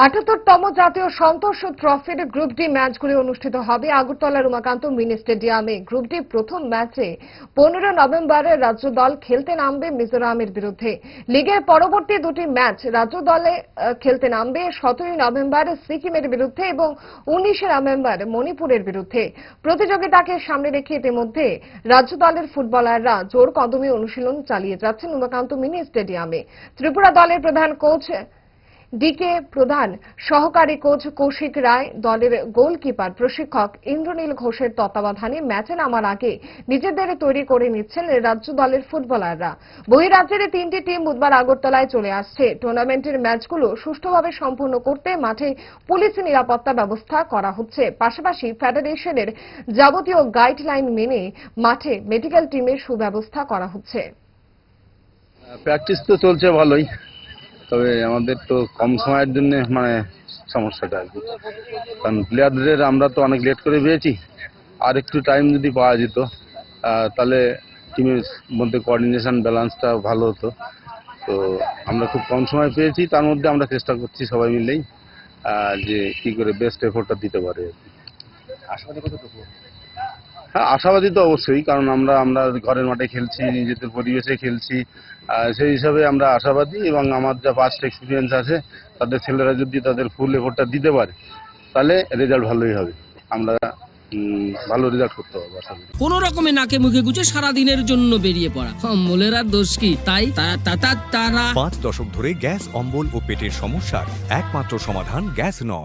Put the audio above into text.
৭৮তম জাতীয় সন্তোষ ট্রফির group D ম্যাচগুলি অনুষ্ঠিত হবে আগরতলার উমাকান্ত মিনি স্টেডিয়ামে। গ্রুপ ডি প্রথম ম্যাচে 15 নভেম্বরে রাজ্য দল খেলতে নামবে মিজোরামের বিরুদ্ধে। লিগের পরবর্তী দুটি ম্যাচ রাজ্য দলে খেলতে নামবে 17 নভেম্বর সিকিমের বিরুদ্ধে এবং 19 নভেম্বর মণিপুরের বিরুদ্ধে। প্রতিযোগিতাকে সামনে রেখে ইতিমধ্যে রাজ্য দলের ফুটবলাররা জোর কদমে অনুশীলন চালিয়ে যাচ্ছেন উমাকান্ত মিনি স্টেডিয়ামে। ত্রিপুরা দলের প্রধান কোচ ডিকে প্রধান, সহকারী কোচ কৌশিক রায়, দলের গোলকিপার প্রশিক্ষক ইন্দ্রনীল ঘোষের তত্ত্বাবধানে ম্যাচে নামার আগে নিজেদের তৈরি করে নিচ্ছেন রাজ্য দলের ফুটবলাররা। বহিরাজ্যের তিনটি টিম বুধবার আগরতলায় চলে আসছে। টুর্নামেন্টের ম্যাচগুলো সুষ্ঠুভাবে সম্পন্ন করতে মাঠে পুলিশ নিরাপত্তা ব্যবস্থা করা হচ্ছে। পাশাপাশি ফেডারেশনের যাবতীয় গাইডলাইন মেনে মাঠে মেডিকেল টিমের সুব্যবস্থা করা হচ্ছে। প্র্যাকটিস তো চলছে ভালোই, তবে আমাদের তো কম সময়ের জন্য সমস্যাটা আর কি, কারণ প্লেয়ারদের আমরা তো অনেক লেট করে পেয়েছি। আর একটু টাইম যদি পাওয়া যেত তাহলে টিমের মধ্যে কোঅর্ডিনেশন ব্যালেন্সটা ভালো হতো। তো আমরা খুব কম সময় পেয়েছি, তার মধ্যে আমরা চেষ্টা করছি সবাই মিলেই যে কি করে বেস্ট এফোর্টটা দিতে পারে। হ্যাঁ, আশাবাদী তো অবশ্যই, কারণ আমরা ঘরের মাঠে খেলছি, নিজেদের পরিবেশে খেলছি, সেই হিসাবে আমরা আশাবাদী। এবং আমার যা পাস্ট এক্সপিরিয়েন্স আছে, তাদের ছেলেরা যদি তাদের ফুল এফোর্টটা দিতে পারে তাহলে রেজাল্ট ভালোই হবে। আমরা ভালো রেজাল্ট করতে পারবো আশা করি। কোন রকমে নাকে মুখে গুজে সারা দিনের জন্য বেরিয়ে পড়া অম্বলের আর দোষ কি? তাই তারা 5 দশক ধরে গ্যাস, অম্বল ও পেটের সমস্যার একমাত্র সমাধান গ্যাস নল।